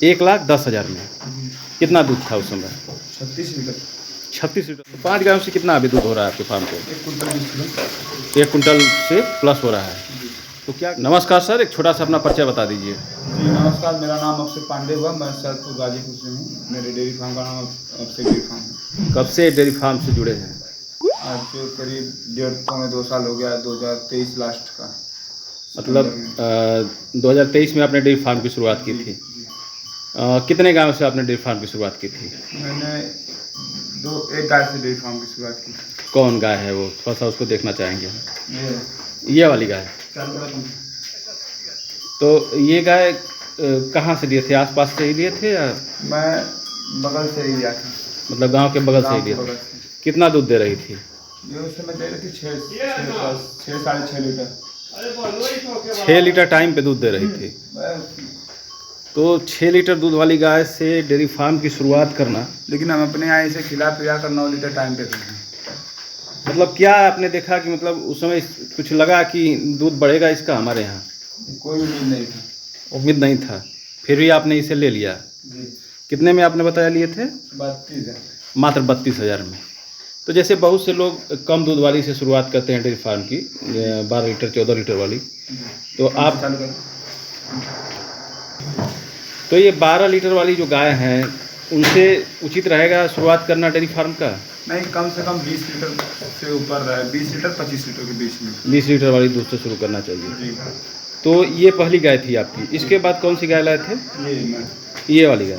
1,10,000 में। कितना दूध था उस समय? 36 लीटर। 36 लीटर। तो 5 गायों से कितना अभी दूध हो रहा है आपके फार्म पे? 1 कुंटल 20 किलो। 1 कुंटल से प्लस हो रहा है। तो क्या नमस्कार सर, एक छोटा सा अपना परिचय बता दीजिए। जी नमस्कार, मेरा नाम अक्षय पांडे हुआ, मैं सरपुर गाजीपुर से हूँ। मेरे डेयरी फार्म का नाम अक्षय डेयरी फार्म है। कब से डेयरी फार्म से जुड़े हैं? आज जो करीब 1.5-2 साल हो गया, 2023 लास्ट का। मतलब 2023 में आपने डेयरी फार्म की शुरुआत की थी। कितने गाँव से आपने डेयरी फार्म की शुरुआत की थी? मैंने एक गाय से डेयरी फार्म की शुरुआत की। कौन गाय है वो? थोड़ा सा उसको देखना चाहेंगे। ये वाली गाय। तो ये गाय कहाँ से लिए थे? आसपास से ही लिए थे या? मैं बगल से ही लिया था। मतलब गांव के बगल से ही लिए थे। कितना दूध दे रही थी? ये उस समय दे रही थी 6 साढ़े 6 लीटर। 6 लीटर टाइम पे दूध दे रही थी। तो 6 लीटर दूध वाली गाय से डेयरी फार्म की शुरुआत करना, लेकिन हम अपने यहाँ इसे खिला पिला कर 9 लीटर टाइम पे देते हैं। मतलब क्या आपने देखा कि मतलब उस समय कुछ लगा कि दूध बढ़ेगा इसका हमारे यहाँ? कोई उम्मीद नहीं था। उम्मीद नहीं था, फिर भी आपने इसे ले लिया। जी। कितने में आपने बताया लिए थे? 32 है। मात्र 32,000 में। तो जैसे बहुत से लोग कम दूध वाली से शुरुआत करते हैं डेयरी फार्म की, 12 लीटर 14 लीटर वाली। तो आप तो ये 12 लीटर वाली जो गाय हैं उनसे उचित रहेगा शुरुआत करना डेयरी फार्म का? नहीं, कम से कम 20 लीटर से ऊपर रहे, 20 लीटर 25 लीटर के बीच में। 20 लीटर वाली दूध से शुरू करना चाहिए। जी। तो ये पहली गाय थी आपकी। इसके बाद कौन सी गाय लाए थे? ये वाली गाय।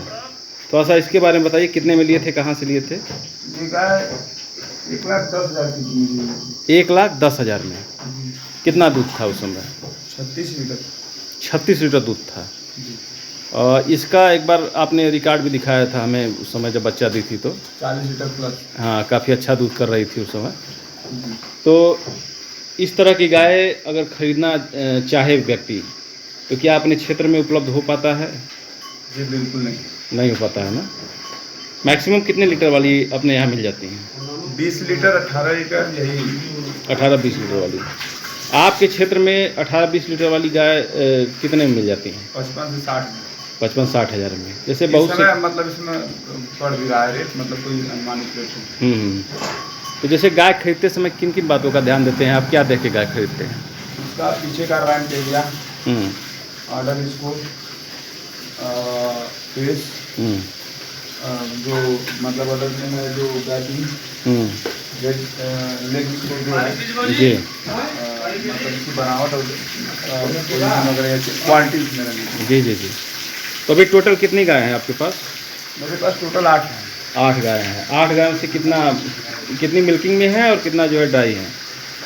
थोड़ा सा इसके बारे में बताइए, कितने में लिए थे, कहाँ से लिए थे? ये गाय 1,10,000 की। 1,10,000 में। कितना दूध था उस समय? 36 लीटर। 36 लीटर दूध था। और इसका एक बार आपने रिकॉर्ड भी दिखाया था हमें उस समय जब बच्चा दी थी तो। 40 लीटर प्लस। हाँ, काफ़ी अच्छा दूध कर रही थी उस समय। तो इस तरह की गाय अगर ख़रीदना चाहे व्यक्ति, तो क्या अपने क्षेत्र में उपलब्ध हो पाता है? जी बिल्कुल नहीं। नहीं हो पाता है ना। मैक्सिमम कितने लीटर वाली अपने यहाँ मिल जाती हैं? 20 लीटर 18 लीटर, यही 18-20 लीटर वाली। आपके क्षेत्र में 18-20 लीटर वाली गाय कितने में मिल जाती हैं? 55 से 60। 55-60 हज़ार में। जैसे बहुत से मतलब इसमें बढ़ भी रहा है रेट, मतलब कोई अनुमानित रेट है। तो जैसे गाय खरीदते समय किन किन बातों का ध्यान देते हैं आप? क्या देख के गाय खरीदते हैं? उसका पीछे का rank area, order score, face, जो मतलब ऑर्डर में जो बैटिंग, लेग स्कोर जो है जी, मतलब इसकी बनावट और क्वालिटी मेरा। जी जी जी। तो अभी टोटल कितनी गाय हैं आपके पास? मेरे पास टोटल 8 है। 8 गाय हैं। 8 गायों से कितनी मिल्किंग में है और कितना जो है ड्राई है?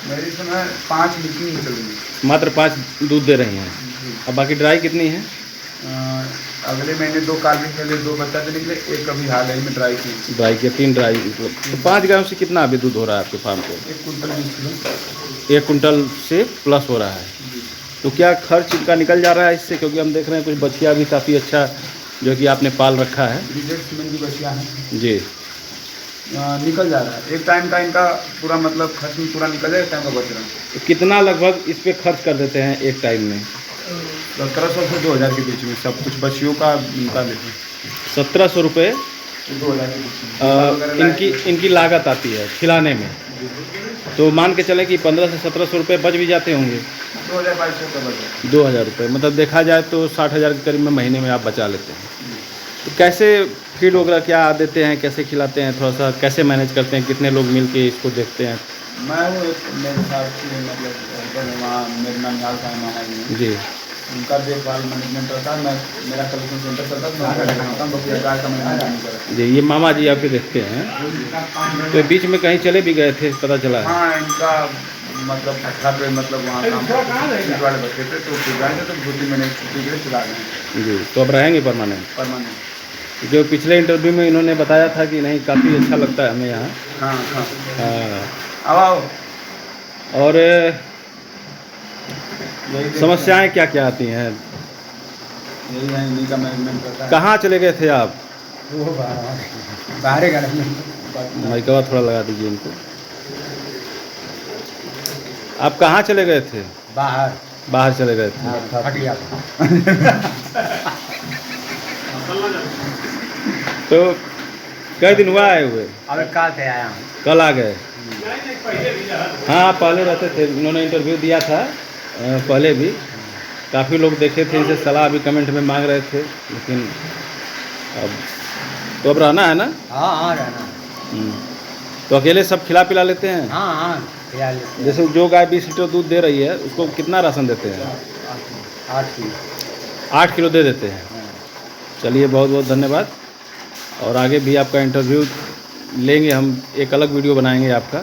मेरी समय 5 मिल्किंग निकल रही है। मात्र 5 दूध दे रही हैं। और बाकी ड्राई कितनी है? अगले महीने 2 कार्बिंग के लिए 2 बच्चा से निकले, एक कभी हाल ही में ड्राई की। ड्राई के 3 ड्राई। तो 5 गायों से कितना अभी दूध हो रहा है आपके फार्म पे? 1 कुंटल 20 किलो। 1 कुंटल से प्लस हो रहा है। तो क्या खर्च इनका निकल जा रहा है इससे? क्योंकि हम देख रहे हैं कुछ बच्चियाँ भी काफ़ी अच्छा जो कि आपने पाल रखा है। सीमेंट की बच्चियाँ हैं जी। निकल जा रहा है। एक टाइम का इनका पूरा मतलब खर्च में पूरा निकल जाए, एक टाइम का बच रहा है। तो कितना लगभग इस पे खर्च कर देते हैं एक टाइम में? 1700 से 2000 के बीच में सब कुछ बच्चियों का मिलता लेते हैं। 1700 रुपये 2000 के बीच में इनकी लागत आती है खिलाने में। तो मान के चलें कि 1500 से 1700 रुपये बच भी जाते होंगे। 2200 का बच 2000 रुपये, मतलब देखा जाए तो 60,000 के करीब में महीने में आप बचा लेते हैं। तो कैसे फीड वगैरह क्या देते हैं, कैसे खिलाते हैं, थोड़ा सा कैसे मैनेज करते हैं? कितने लोग मिल के इसको देखते हैं? मैं हूँ एक मेरे साथ मतलब वहाँ मेरे ननिहाल का मामा जी जी। उनका देखभाल मैनेजमेंट रहता है। मैं मेरा कलेक्शन सेंटर चलता है, मैं वहाँ देखता हूँ, बस गाय का मैनेजमेंट नहीं करता। जी, ये मामा जी आपके देखते हैं। तो बीच में कहीं चले भी गए थे पता चला है? हाँ, इनका मतलब अच्छा पे मतलब वहाँ काम वाले बच्चे थे, तो फिर गए थे तो 2-3 महीने छुट्टी के लिए चला गए। जी, तो अब रहेंगे परमानेंट? परमानेंट। जो पिछले इंटरव्यू में इन्होंने बताया था कि नहीं काफ़ी अच्छा लगता है हमें यहाँ। हाँ हाँ हाँ। आओ। और समस्याएं क्या क्या आती हैं? यही है, इन्हीं का मैनेजमेंट रहता है। कहाँ चले गए थे आप? वो बाहर माइकवा थोड़ा लगा दीजिए इनको। आप कहाँ चले गए थे? बाहर बाहर चले गए थे। फट गया। तो कई दिन हुआ आए हुए? अभी कल से आया हूँ। कल आ गए? हाँ, पहले रहते थे, उन्होंने इंटरव्यू दिया था पहले भी। काफ़ी लोग देखे थे, इनसे सलाह भी कमेंट में मांग रहे थे, लेकिन अब रहना है ना? हाँ हाँ रहना। तो अकेले सब खिला पिला लेते हैं? हाँ हाँ खिला लेते हैं। जैसे जो गाय 20 लीटर दूध दे रही है, उसको कितना राशन देते हैं? 8 किलो। 8 किलो दे देते हैं। चलिए, बहुत बहुत धन्यवाद। और आगे भी आपका इंटरव्यू लेंगे हम, एक अलग वीडियो बनाएंगे आपका।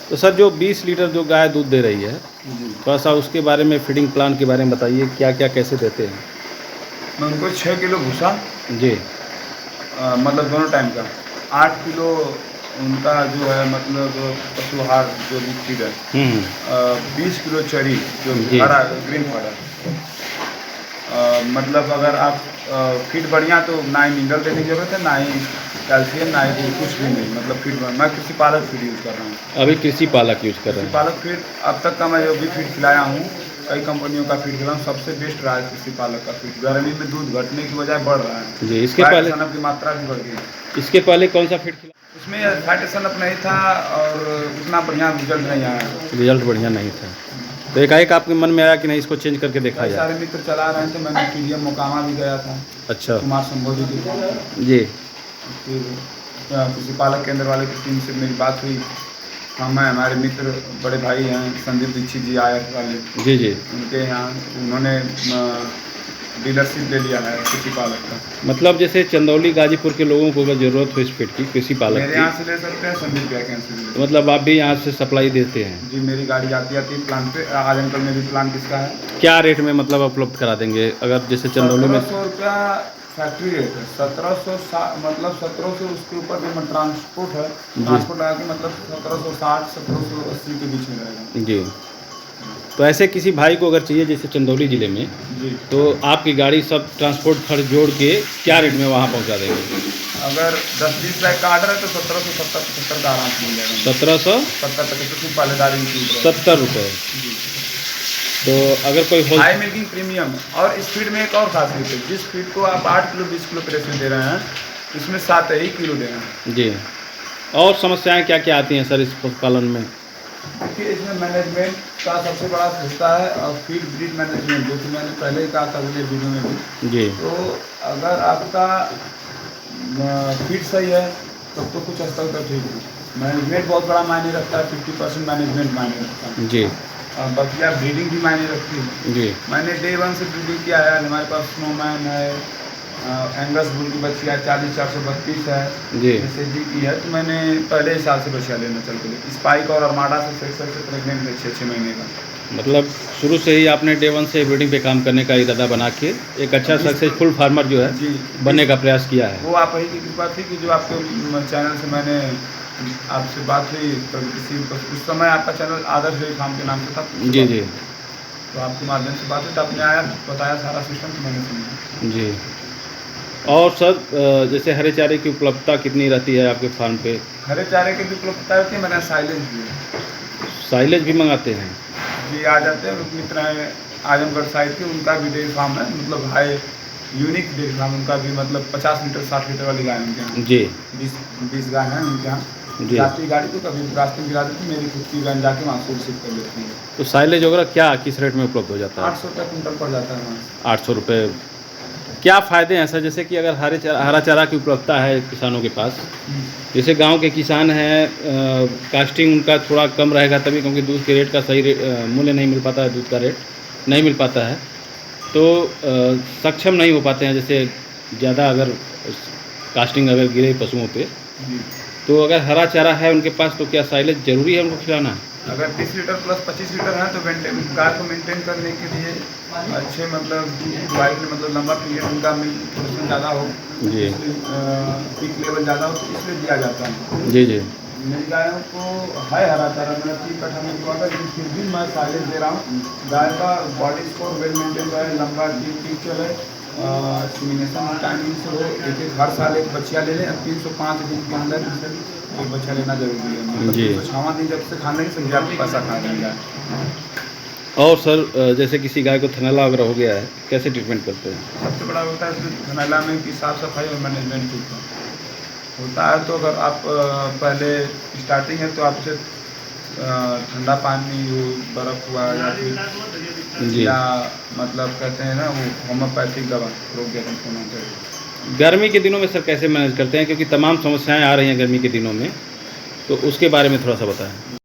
तो सर, जो 20 लीटर जो गाय दूध दे रही है, थोड़ा सा उसके बारे में, फीडिंग प्लान के बारे में बताइए, क्या क्या कैसे देते हैं? मैं उनको 6 किलो भूसा, जी। मतलब दोनों टाइम का 8 किलो उनका जो है मतलब पशु आहार जो भी फीड है, 20 किलो चरी जो जी। हरा ग्रीन फॉडर। मतलब अगर आप फीड बढ़िया तो ना ही मिनरल देने की जरूरत है, ना ही कैल्शियम, ना ही कुछ भी नहीं। मतलब फीड मैं कृषि पालक फीड यूज़ कर रहा हूँ। अभी कृषि पालक यूज कर रहे कृषि हैं? पालक फीड अब तक का मैं जो भी फीड खिलाया हूँ, कई कंपनियों का फीड खिलाया हूँ, सबसे बेस्ट रहा है कृषि पालक का फीड। गर्मी में दूध घटने की बजाय बढ़ रहा है जी। इसके पहले सनप की मात्रा भी बढ़ गई। इसके पहले कौन सा फीड खिला? उसमें फैट सनप नहीं था और उतना बढ़िया रिजल्ट नहीं आया। रिजल्ट बढ़िया नहीं था, तो एकाएक आपके मन में आया कि नहीं, इसको चेंज करके देखा कई जाए? सारे मित्र चला रहे थे, मैंने पीडीएम मोकामा भी गया था, अच्छा। कुमार संबोधी की टीम। जी। फिर कृषि पालक केंद्र वाले की टीम से मेरी बात हुई। हमारे मित्र बड़े भाई हैं संदीप दीक्षित जी आए वाले, जी जी। उनके यहाँ उन्होंने डीलरशिप ले लिया है कृषि पालक का। मतलब जैसे चंदौली गाजीपुर के लोगों को अगर ज़रूरत हो इस फीड की, कृषि पालक मेरे की, यहाँ से ले सकते हैं, संदीप भैया के यहाँ से भी ले सकते तो मतलब आप भी यहाँ से सप्लाई देते हैं? हैं। जी, मेरी गाड़ी आती है प्लांट पे। आजमगढ़ में भी प्लांट किसका है। क्या रेट में मतलब उपलब्ध करा देंगे अगर जैसे चंदौली में? 1700 रुपया फैक्ट्री रेट है। 1700 मतलब 1700 उसके ऊपर जो ट्रांसपोर्ट है, ट्रांसपोर्ट लगा के मतलब 1760 1780 के बीच में रहेगा। जी। तो ऐसे किसी भाई को अगर चाहिए जैसे चंदौली ज़िले में, जी, तो आपकी गाड़ी सब ट्रांसपोर्ट खर्च जोड़ के क्या रेट में वहाँ पहुँचा देंगे? अगर 10-20 बैग का ऑर्डर है तो 1770-75 का आराम से मिल जाएगा। 1770 पालेदारी रुपये। तो अगर कोई हो हाई मिल्किंग प्रीमियम। और इस फीड में एक और खासियत है, जिस फीड को आप 8 किलो 20 किलो प्रेस में दे रहे हैं, इसमें 7 ही किलो दे रहे हैं। जी। और समस्याएं क्या क्या आती हैं सर इस पशुपालन में? देखिए, इसमें मैनेजमेंट का सबसे बड़ा हिस्सा है और फीड ब्रीड मैनेजमेंट, जो कि मैंने पहले ही कहा था अगले वीडियो में भी। जी। तो अगर आपका फीड सही है तब तो कुछ हद तक ठीक है। मैनेजमेंट बहुत बड़ा मायने रखता है, 50% मैनेजमेंट मायने रखता है। जी। बाकी आप ब्रीडिंग भी मायने रखती है। जी। मैंने डे 1 से ब्रीडिंग किया है। हमारे पास स्नोमैन है, एंगस बुल की बच्चियाँ 40-432 है, जी। जैसे जी की है। तो मैंने पहले ही साल से बच्चियाँ लेना चल के स्पाइक और अरमाडा से फ्रेशर से प्रेगनेंट है 6 महीने का। मतलब शुरू से ही आपने डे 1 से ब्रीडिंग पे काम करने का इरादा बना के एक अच्छा सक्सेसफुल फार्मर जो है जी, बनने का प्रयास किया है। वो आप ही की कृपा थी कि जो आपके चैनल से मैंने आपसे बात हुई, तो किसी उस समय आपका चैनल आदर्श डेयरी फार्म के नाम से था। जी जी। तो आपके माध्यम से बात हुई, तो आपने आया बताया सारा सिस्टम, तो मैंने समझा। जी। और सर जैसे हरे चारे की उपलब्धता कितनी रहती है आपके फार्म पे? हरे चारे की भी उपलब्धता होती है। मैंने साइलेज भी है। साइलेज भी मंगाते हैं? जी, आ जाते हैं। मित्र हैं आजमगढ़ साइड के, उनका भी डेयरी फार्म है, मतलब हाई यूनिक डेयरी फार्म उनका भी, मतलब 50 लीटर 60 लीटर वाली गाय उनके यहाँ। जी। 20 गाय हैं उनके यहाँ। जी। जाती गाड़ी तो कभी रास्ते में गिरा देती, मेरी खुद की गाय जाके वहाँ से रिसीव कर लेती है। तो साइलेज वगैरह क्या किस रेट में उपलब्ध हो जाता है? 800 रुपये कुंटल पड़ जाता है वहाँ। 800 रुपये। क्या फ़ायदे हैं सर, जैसे कि अगर हरा चारा की उपलब्धता है किसानों के पास, जैसे गांव के किसान हैं, कास्टिंग उनका थोड़ा कम रहेगा तभी, क्योंकि दूध के रेट का सही मूल्य नहीं मिल पाता है, दूध का रेट नहीं मिल पाता है, तो सक्षम नहीं हो पाते हैं। जैसे ज़्यादा अगर कास्टिंग अगर गिरे पशुओं पे, तो अगर हरा चारा है उनके पास तो क्या साइलेज ज़रूरी है उनको खिलाना? अगर 20 लीटर प्लस 25 लीटर है तो गाय को मेंटेन करने के लिए अच्छे मतलब वाइट में मतलब लंबा पीरियड उनका मिल्क प्रोडक्शन ज़्यादा हो, जी। पीक लेवल ज़्यादा हो, तो इसलिए दिया जाता है। जी जी। मेरी गायों को है हरा चारा, मेरा 3 कट्ठा में हुआ था, लेकिन फिर भी मैं साइलेज दे रहा हूँ। गाय का बॉडी स्कोर वेल मेंटेन रहे, लंबा ठीक चले, सीमिनेशन टाइमिंग से हो। एक हर साल एक बच्चियाँ ले लें, 305 दिन के अंदर एक बच्चा लेना जरूरी है। मतलब जी। 306वां दिन जब से खाने नहीं समझे आपको पैसा खा देंगे। और सर जैसे किसी गाय को थनैला वगैरह हो गया है, कैसे ट्रीटमेंट करते हैं? सबसे बड़ा होता है इसमें थनैला में कि साफ़ सफाई और मैनेजमेंट होता है। तो अगर आप पहले स्टार्टिंग है तो आप उसे ठंडा पानी हो, बर्फ़ हुआ या फिर जी। या मतलब कहते हैं ना वो होम्योपैथिक दवा रोग नियंत्रण होना चाहिए। गर्मी के दिनों में सर कैसे मैनेज करते हैं? क्योंकि तमाम समस्याएँ आ रही हैं गर्मी के दिनों में, तो उसके बारे में थोड़ा-सा बताएँ।